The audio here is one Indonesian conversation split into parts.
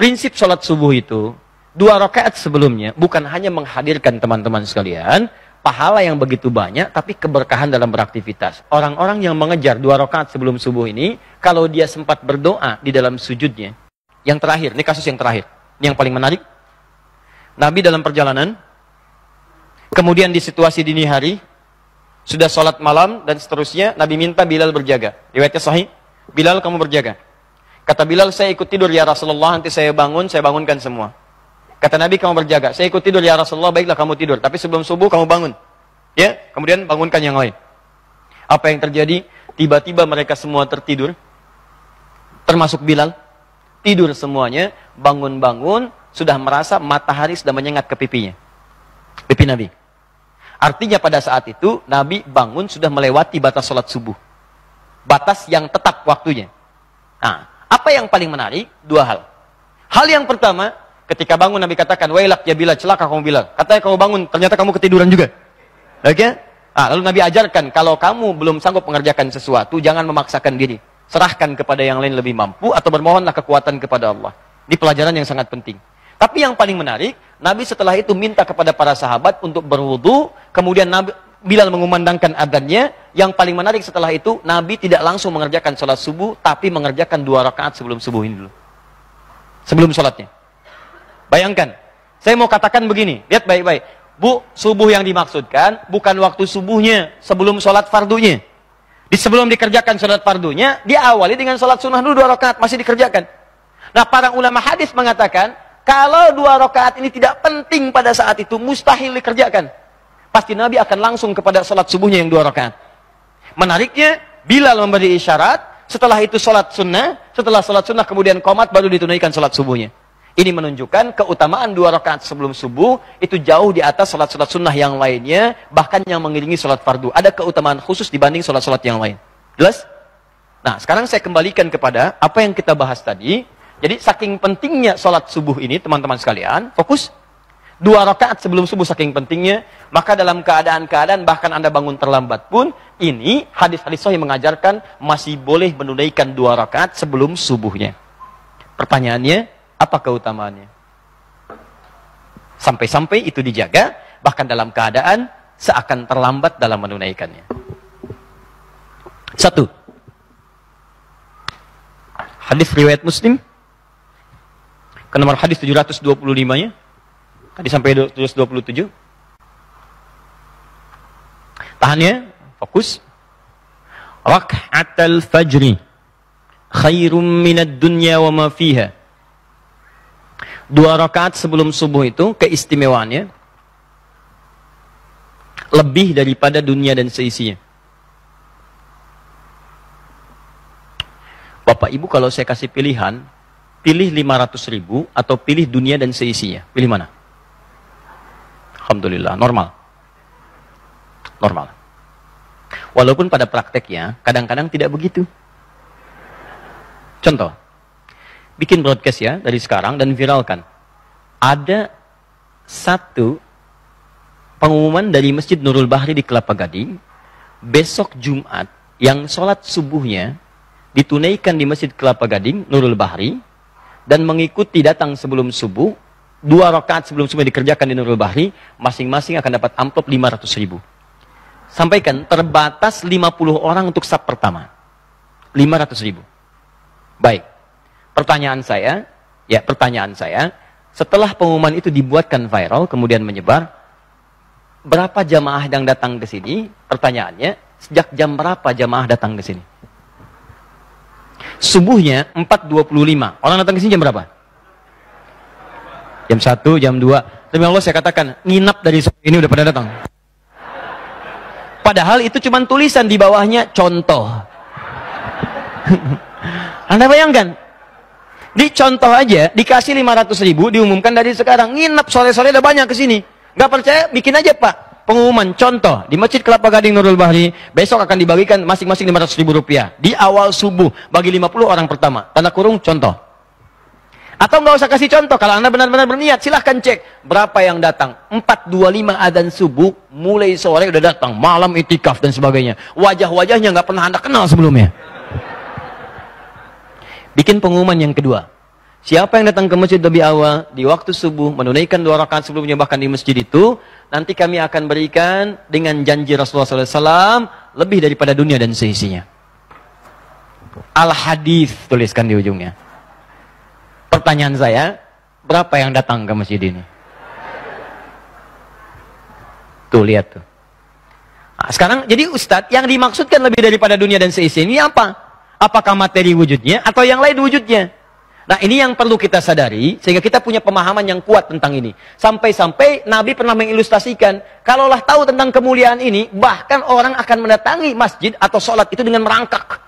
prinsip sholat subuh itu, 2 rakaat sebelumnya bukan hanya menghadirkan teman-teman sekalian, pahala yang begitu banyak, tapi keberkahan dalam beraktivitas. Orang-orang yang mengejar 2 rakaat sebelum subuh ini, kalau dia sempat berdoa di dalam sujudnya, yang terakhir, ini kasus yang terakhir, ini yang paling menarik. Nabi dalam perjalanan, kemudian di situasi dini hari, sudah sholat malam dan seterusnya, Nabi minta Bilal berjaga. Riwayatnya sahih, Bilal kamu berjaga. Kata Bilal, saya ikut tidur ya Rasulullah, nanti saya bangunkan semua. Kata Nabi, kamu berjaga. Saya ikut tidur ya Rasulullah, baiklah kamu tidur. Tapi sebelum subuh kamu bangun. Ya, kemudian bangunkan yang lain. Apa yang terjadi? Tiba-tiba mereka semua tertidur. Termasuk Bilal. Tidur semuanya, bangun-bangun, sudah merasa matahari sudah menyengat ke pipinya. Pipi Nabi. Artinya pada saat itu, Nabi bangun sudah melewati batas sholat subuh. Batas yang tetap waktunya. Nah, apa yang paling menarik? 2 hal. Hal yang pertama, ketika bangun Nabi katakan, wailak ya Bilal, celaka kamu Bilal. Katanya kamu bangun, ternyata kamu ketiduran juga. Oke? Nah, lalu Nabi ajarkan, kalau kamu belum sanggup mengerjakan sesuatu, jangan memaksakan diri. Serahkan kepada yang lain lebih mampu, atau bermohonlah kekuatan kepada Allah. Ini pelajaran yang sangat penting. Tapi yang paling menarik, Nabi setelah itu minta kepada para sahabat untuk berwudu, kemudian Bilal mengumandangkan adzannya. Yang paling menarik setelah itu, Nabi tidak langsung mengerjakan sholat subuh, tapi mengerjakan 2 rakaat sebelum subuh ini dulu. Sebelum sholatnya. Bayangkan, saya mau katakan begini, lihat baik-baik. Bu, subuh yang dimaksudkan bukan waktu subuhnya, sebelum sholat fardunya. Sebelum dikerjakan sholat fardunya, diawali dengan sholat sunnah dulu 2 rakaat, masih dikerjakan. Nah, para ulama hadis mengatakan, kalau 2 rakaat ini tidak penting pada saat itu, mustahil dikerjakan. Pasti Nabi akan langsung kepada sholat subuhnya yang 2 rakaat. Menariknya, Bilal memberi isyarat, setelah itu sholat sunnah, setelah sholat sunnah kemudian qomat, baru ditunaikan sholat subuhnya. Ini menunjukkan keutamaan 2 rakaat sebelum subuh, itu jauh di atas sholat-sholat sunnah yang lainnya, bahkan yang mengiringi sholat fardu. Ada keutamaan khusus dibanding sholat-sholat yang lain. Jelas? Nah, sekarang saya kembalikan kepada apa yang kita bahas tadi. Jadi saking pentingnya sholat subuh ini, teman-teman sekalian, fokus. 2 rakaat sebelum subuh saking pentingnya, maka dalam keadaan-keadaan bahkan Anda bangun terlambat pun, ini hadis-hadis sahih mengajarkan masih boleh menunaikan 2 rakaat sebelum subuhnya. Pertanyaannya, apa keutamaannya? Sampai-sampai itu dijaga, bahkan dalam keadaan seakan terlambat dalam menunaikannya. 1. Hadis riwayat Muslim, ke nomor hadis 725-nya. Tadi sampai 727. Tahan ya, fokus. Rak'atal fajri khairum minad dunya wa ma fiha. 2 rakaat sebelum subuh itu keistimewaannya lebih daripada dunia dan seisinya. Bapak Ibu, kalau saya kasih pilihan, pilih 500.000 atau pilih dunia dan seisinya, pilih mana? Alhamdulillah, normal. Normal. Walaupun pada prakteknya, kadang-kadang tidak begitu. Contoh, bikin broadcast ya, dari sekarang, dan viralkan. Ada satu pengumuman dari Masjid Nurul Bahri di Kelapa Gading, besok Jumat, yang sholat subuhnya ditunaikan di Masjid Kelapa Gading, Nurul Bahri, dan mengikuti datang sebelum subuh, 2 rakaat sebelum subuh dikerjakan di Nurul Bahri, masing-masing akan dapat amplop 500.000. Sampaikan, terbatas 50 orang untuk sab pertama. 500.000. Baik. Pertanyaan saya, setelah pengumuman itu dibuatkan viral, kemudian menyebar, berapa jamaah yang datang ke sini? Pertanyaannya, sejak jam berapa jamaah datang ke sini? Subuhnya 4.25. Orang datang ke sini jam berapa? Jam 1, jam 2. Demi Allah saya katakan, nginap dari sore ini udah pada datang. Padahal itu cuma tulisan di bawahnya, contoh. Anda bayangkan? Di contoh aja, dikasih 500.000, diumumkan dari sekarang. Nginap sore-sore udah banyak ke sini. Gak percaya, bikin aja Pak. Pengumuman, contoh. Di Masjid Kelapa Gading Nurul Bahri, besok akan dibagikan masing-masing 500.000 rupiah. Di awal subuh, bagi 50 orang pertama. Tanda kurung, contoh. Atau nggak usah kasih contoh, kalau Anda benar-benar berniat, silahkan cek. Berapa yang datang? 4.25 adzan subuh, mulai sore udah datang. Malam itikaf dan sebagainya. Wajah-wajahnya nggak pernah Anda kenal sebelumnya. Bikin pengumuman yang kedua. Siapa yang datang ke masjid lebih awal, di waktu subuh, menunaikan 2 rakaat sebelumnya, bahkan di masjid itu, nanti kami akan berikan dengan janji Rasulullah SAW, lebih daripada dunia dan seisinya. Al-Hadis, tuliskan di ujungnya. Pertanyaan saya, berapa yang datang ke masjid ini? Tuh, lihat tuh. Nah, sekarang, jadi Ustadz, yang dimaksudkan lebih daripada dunia dan seisinya ini apa? Apakah materi wujudnya, atau yang lain wujudnya? Nah, ini yang perlu kita sadari, sehingga kita punya pemahaman yang kuat tentang ini. Sampai-sampai Nabi pernah mengilustrasikan, kalaulah tahu tentang kemuliaan ini, bahkan orang akan mendatangi masjid atau sholat itu dengan merangkak.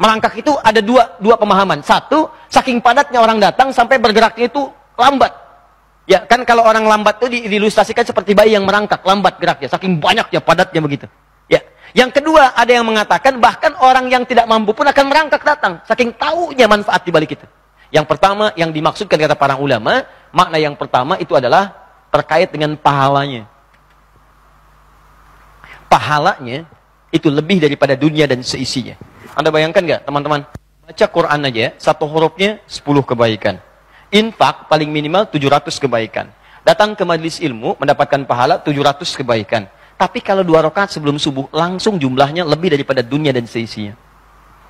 Merangkak itu ada dua pemahaman. Satu, saking padatnya orang datang sampai bergeraknya itu lambat. Ya, kan kalau orang lambat itu diilustrasikan seperti bayi yang merangkak, lambat geraknya, saking banyaknya, padatnya begitu. Ya. Yang kedua, ada yang mengatakan bahkan orang yang tidak mampu pun akan merangkak datang. Saking tahunya manfaat di balik itu. Yang pertama, yang dimaksudkan kata para ulama, makna yang pertama itu adalah terkait dengan pahalanya. Pahalanya itu lebih daripada dunia dan seisinya. Anda bayangkan nggak, teman-teman? Baca Quran aja, satu hurufnya 10 kebaikan. Infak paling minimal 700 kebaikan. Datang ke majelis ilmu, mendapatkan pahala 700 kebaikan. Tapi kalau 2 rakaat sebelum subuh, langsung jumlahnya lebih daripada dunia dan seisinya.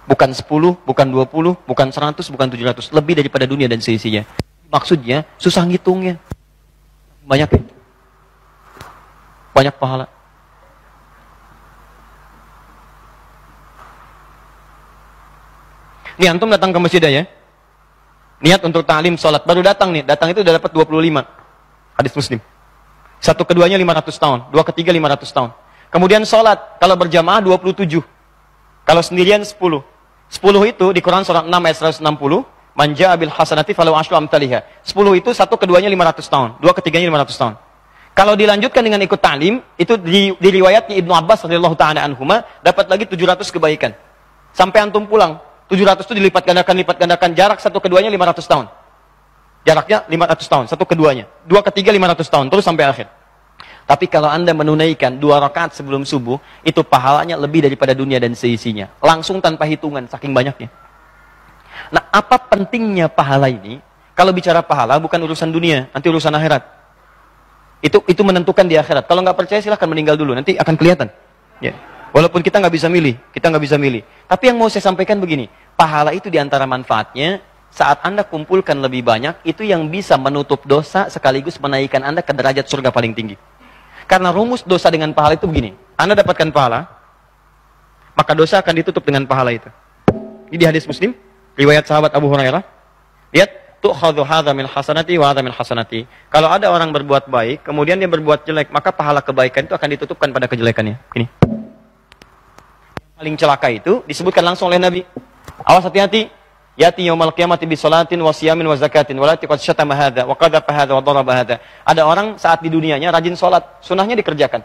Bukan 10, bukan 20, bukan 100, bukan 700. Lebih daripada dunia dan seisinya. Maksudnya, susah ngitungnya. Banyak ya? Banyak pahala. Nih, antum datang ke masjid ya. Niat untuk ta'lim sholat. Baru datang nih. Datang itu udah dapat 25. Hadis Muslim. Satu keduanya 500 tahun, 2 ketiga 500 tahun. Kemudian sholat, kalau berjamaah 27. Kalau sendirian 10. 10 itu di Quran surah 6 ayat 160, manja abil hasanati falau asyru amthaliha. 10 itu satu keduanya 500 tahun, 2 ketiganya 500 tahun. Kalau dilanjutkan dengan ikut ta'lim, itu di riwayatnya Ibnu Abbas radhiyallahu ta'ala anhuma, dapat lagi 700 kebaikan. Sampai antum pulang, 700 itu dilipat gandakan, jarak satu keduanya 500 tahun. Jaraknya 500 tahun, satu keduanya. 2 ketiga 500 tahun, terus sampai akhir. Tapi kalau Anda menunaikan 2 rakaat sebelum subuh, itu pahalanya lebih daripada dunia dan seisinya. Langsung tanpa hitungan, saking banyaknya. Nah, apa pentingnya pahala ini? Kalau bicara pahala, bukan urusan dunia, nanti urusan akhirat. Itu menentukan di akhirat. Kalau nggak percaya, silahkan meninggal dulu, nanti akan kelihatan. Ya. Walaupun kita nggak bisa milih, Tapi yang mau saya sampaikan begini, pahala itu diantara manfaatnya, saat Anda kumpulkan lebih banyak, itu yang bisa menutup dosa sekaligus menaikkan Anda ke derajat surga paling tinggi. Karena rumus dosa dengan pahala itu begini. Anda dapatkan pahala, maka dosa akan ditutup dengan pahala itu. Ini di hadis Muslim, riwayat sahabat Abu Hurairah. Lihat, tu'khadhu hadza min hasanati wa hadza min hasanati. Kalau ada orang berbuat baik, kemudian dia berbuat jelek, maka pahala kebaikan itu akan ditutupkan pada kejelekannya. Ini. Yang paling celaka itu disebutkan langsung oleh Nabi. Awas hati-hati. Yati yaumal qiyamati bi salatin wa siyamin wa zakatin walati qad syatama hadza wa qadhafa hadza wa daraba hadza. Ada orang saat di dunianya rajin salat, sunahnya dikerjakan.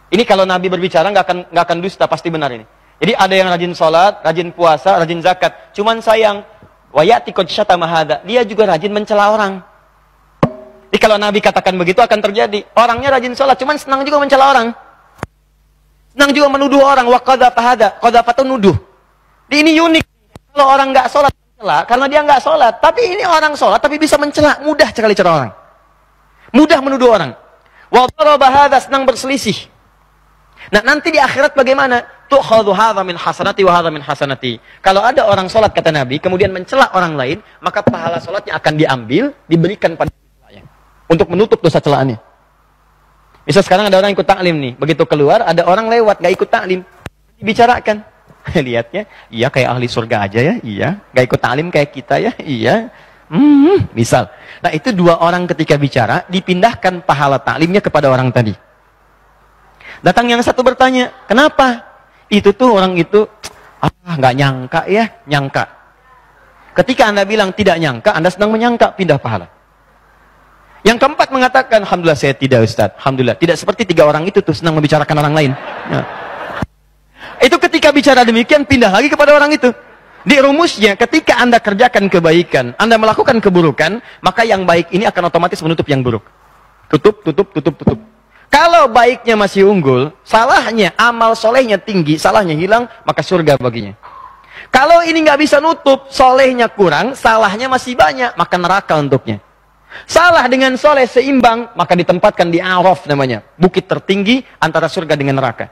Ini kalau Nabi berbicara nggak akan dusta, pasti benar ini. Jadi ada yang rajin salat, rajin puasa, rajin zakat. Cuman sayang, wa yati qad syatama hadza, dia juga rajin mencela orang. Jadi kalau Nabi katakan begitu akan terjadi. Orangnya rajin salat, cuman senang juga mencela orang. Senang juga menuduh orang, wa qadhafa hadza, qadhafa itu nuduh. Ini unik. Kalau orang nggak sholat, karena dia nggak sholat. Tapi ini orang sholat, tapi bisa mencela. Mudah sekali cara orang. Mudah menuduh orang. Wa daraba hadza, senang berselisih. Nah, nanti di akhirat bagaimana? Tu'khadhu hadza min hasanati wa hadza min hasanati. Kalau ada orang sholat, kata Nabi, kemudian mencela orang lain, maka pahala sholatnya akan diambil, diberikan pada celanya. Untuk menutup dosa celaannya. Misal sekarang ada orang ikut taklim nih. Begitu keluar, ada orang lewat, nggak ikut taklim. Dibicarakan. Lihatnya, iya kayak ahli surga aja ya, iya. Gak ikut ta'lim kayak kita ya, iya. Misal. Nah, itu 2 orang ketika bicara, dipindahkan pahala ta'limnya kepada orang tadi. Datang yang satu bertanya, kenapa? Itu tuh orang itu, gak nyangka ya, nyangka. Ketika Anda bilang tidak nyangka, Anda sedang menyangka, pindah pahala. Yang keempat mengatakan, alhamdulillah saya tidak Ustaz, alhamdulillah. Tidak seperti 3 orang itu tuh senang membicarakan orang lain. Nah. Itu ketika bicara demikian, pindah lagi kepada orang itu. Di rumusnya, ketika Anda kerjakan kebaikan, Anda melakukan keburukan, maka yang baik ini akan otomatis menutup yang buruk. Tutup. Kalau baiknya masih unggul, salahnya, amal solehnya tinggi, salahnya hilang, maka surga baginya. Kalau ini nggak bisa nutup, solehnya kurang, salahnya masih banyak, maka neraka untuknya. Salah dengan soleh seimbang, maka ditempatkan di Araf namanya, bukit tertinggi antara surga dengan neraka.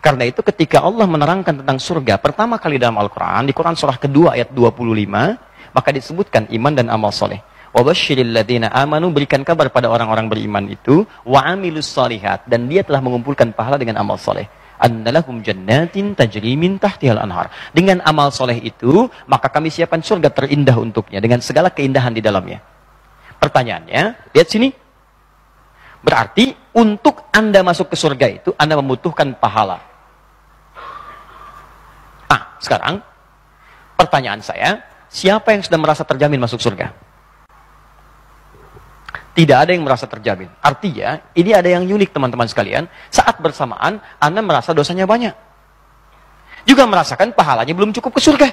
Karena itu ketika Allah menerangkan tentang surga pertama kali dalam Al-Quran, di Quran surah kedua ayat 25, maka disebutkan iman dan amal soleh. Wabashiril ladzina amanu, berikan kabar pada orang-orang beriman itu, wa amilus solihat, dan dia telah mengumpulkan pahala dengan amal soleh. Annalahum jannatin tajri min tahtihal anhar. Dengan amal soleh itu, maka kami siapkan surga terindah untuknya dengan segala keindahan di dalamnya. Pertanyaannya, lihat sini. Berarti untuk Anda masuk ke surga itu, Anda membutuhkan pahala. Nah, sekarang pertanyaan saya, siapa yang sudah merasa terjamin masuk surga? Tidak ada yang merasa terjamin. Artinya, ini ada yang unik teman-teman sekalian. Saat bersamaan, Anda merasa dosanya banyak. Juga merasakan pahalanya belum cukup ke surga.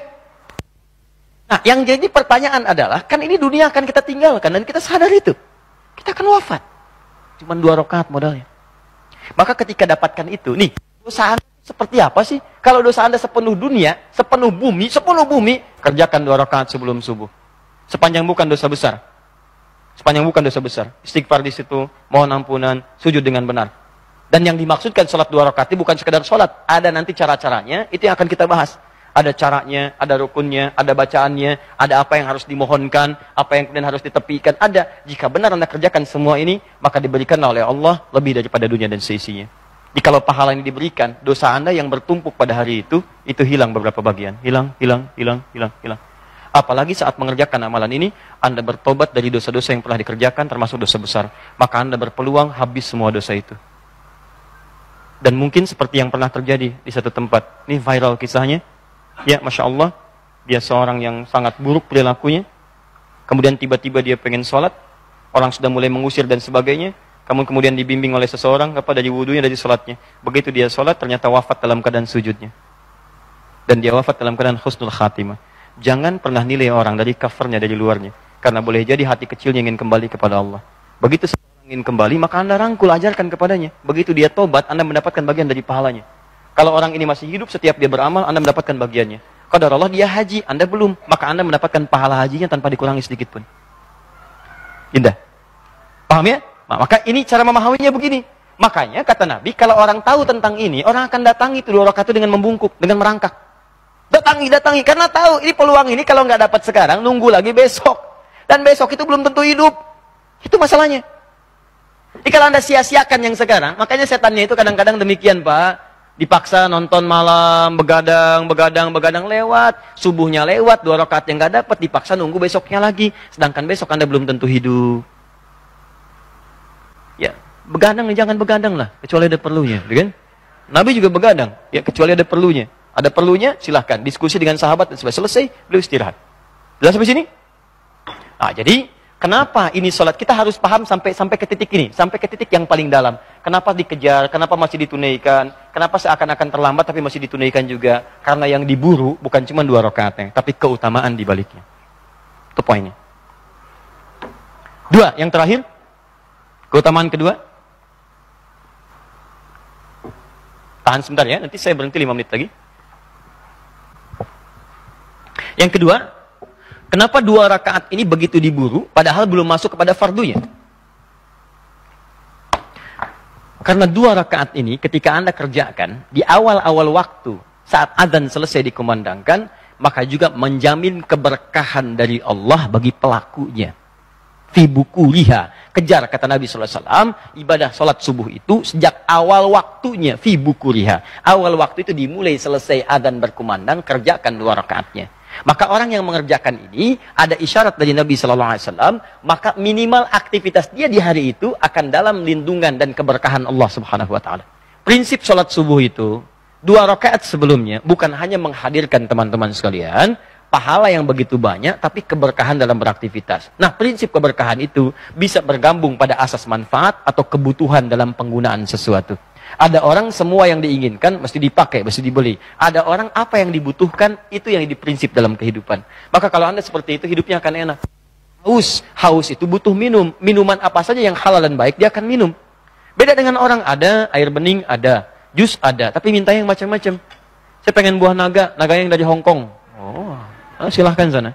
Nah, yang jadi pertanyaan adalah, kan ini dunia akan kita tinggalkan, dan kita sadar itu. Kita akan wafat. Cuma 2 rakaat modalnya. Maka ketika dapatkan itu, nih, dosa Anda seperti apa sih? Kalau dosa Anda sepenuh dunia, sepenuh bumi, kerjakan 2 rakaat sebelum subuh. Sepanjang bukan dosa besar. Sepanjang bukan dosa besar. Istighfar di situ, mohon ampunan, sujud dengan benar. Dan yang dimaksudkan sholat 2 rakaat itu bukan sekedar sholat. Ada nanti cara-caranya, itu yang akan kita bahas. Ada caranya, ada rukunnya, ada bacaannya, ada apa yang harus dimohonkan, apa yang kemudian harus ditepikan. Ada. Jika benar Anda kerjakan semua ini, maka diberikanlah oleh Allah lebih daripada dunia dan seisinya. Jadi kalau pahala ini diberikan, dosa Anda yang bertumpuk pada hari itu hilang beberapa bagian. Hilang. Apalagi saat mengerjakan amalan ini, Anda bertobat dari dosa-dosa yang pernah dikerjakan, termasuk dosa besar. Maka Anda berpeluang habis semua dosa itu. Dan mungkin seperti yang pernah terjadi di satu tempat. Ini viral kisahnya. Ya, Masya Allah. Dia seorang yang sangat buruk perilakunya. Kemudian tiba-tiba dia pengen sholat. Orang sudah mulai mengusir dan sebagainya. Kemudian dibimbing oleh seseorang dari wudunya, dari sholatnya. Begitu dia sholat, ternyata wafat dalam keadaan sujudnya. Dan dia wafat dalam keadaan husnul khatimah. Jangan pernah nilai orang dari covernya, dari luarnya. Karena boleh jadi hati kecilnya ingin kembali kepada Allah. Begitu seorang ingin kembali, maka Anda rangkul, ajarkan kepadanya. Begitu dia tobat, Anda mendapatkan bagian dari pahalanya. Kalau orang ini masih hidup, setiap dia beramal, Anda mendapatkan bagiannya. Qadar Allah dia haji, Anda belum. Maka Anda mendapatkan pahala hajinya tanpa dikurangi sedikit pun. Indah. Paham ya? Nah, maka ini cara memahaminya begini. Makanya kata Nabi, kalau orang tahu tentang ini, orang akan datangi itu 2 rakaat itu dengan membungkuk, dengan merangkak. Datangi. Karena tahu ini peluang ini kalau nggak dapat sekarang, nunggu lagi besok. Dan besok itu belum tentu hidup. Itu masalahnya. Jadi kalau Anda sia-siakan yang sekarang, makanya setannya itu kadang-kadang demikian, Pak. Dipaksa nonton malam, begadang lewat. Subuhnya lewat, 2 rakaat yang nggak dapat, dipaksa nunggu besoknya lagi. Sedangkan besok Anda belum tentu hidup. Ya, begadang jangan begadang lah, kecuali ada perlunya. Kan? Nabi juga begadang, ya kecuali ada perlunya. Ada perlunya, silahkan. Diskusi dengan sahabat, dan selesai, beliau istirahat. Jelas sampai sini? Nah, jadi, kenapa ini sholat? Kita harus paham sampai ke titik ini. Sampai ke titik yang paling dalam. Kenapa dikejar? Kenapa masih ditunaikan? Kenapa seakan-akan terlambat, tapi masih ditunaikan juga? Karena yang diburu, bukan cuma 2 rakaatnya, tapi keutamaan di baliknya. Itu poinnya. 2, yang terakhir. Keutamaan kedua. Tahan sebentar ya, nanti saya berhenti 5 menit lagi. Yang kedua, kenapa 2 rakaat ini begitu diburu, padahal belum masuk kepada fardunya? Karena 2 rakaat ini, ketika Anda kerjakan, di awal-awal waktu, saat azan selesai dikumandangkan, maka juga menjamin keberkahan dari Allah bagi pelakunya. Fi bukuriha. Kejar, kata Nabi SAW, ibadah sholat subuh itu sejak awal waktunya, fi bukuriha. Awal waktu itu dimulai selesai azan berkumandang, kerjakan 2 rakaatnya. Maka orang yang mengerjakan ini, ada isyarat dari Nabi SAW, maka minimal aktivitas dia di hari itu akan dalam lindungan dan keberkahan Allah Subhanahu Wa Taala. Prinsip sholat subuh itu, 2 rakaat sebelumnya, bukan hanya menghadirkan teman-teman sekalian, pahala yang begitu banyak, tapi keberkahan dalam beraktivitas. Nah, prinsip keberkahan itu bisa bergabung pada asas manfaat atau kebutuhan dalam penggunaan sesuatu. Ada orang semua yang diinginkan mesti dipakai, mesti dibeli. Ada orang apa yang dibutuhkan, itu yang diprinsip dalam kehidupan. Maka kalau Anda seperti itu, hidupnya akan enak. Haus itu butuh minum. Minuman apa saja yang halal dan baik, dia akan minum. Beda dengan orang, ada air bening, ada jus ada, tapi minta yang macam-macam. Saya pengen buah naga yang dari Hong Kong. Silahkan sana.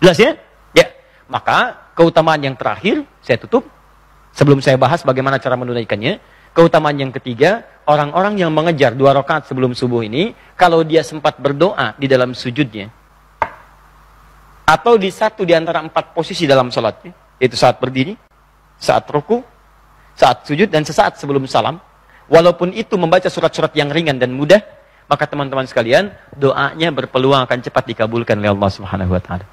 Jelas ya? Ya. Maka keutamaan yang terakhir, saya tutup. Sebelum saya bahas bagaimana cara menunaikannya. Keutamaan yang ketiga, orang-orang yang mengejar 2 rakaat sebelum subuh ini, kalau dia sempat berdoa di dalam sujudnya, atau di satu di antara 4 posisi dalam salatnya, yaitu saat berdiri, saat ruku, saat sujud, dan sesaat sebelum salam, walaupun itu membaca surat-surat yang ringan dan mudah, maka teman-teman sekalian, doanya berpeluang akan cepat dikabulkan oleh Allah Subhanahu wa taala.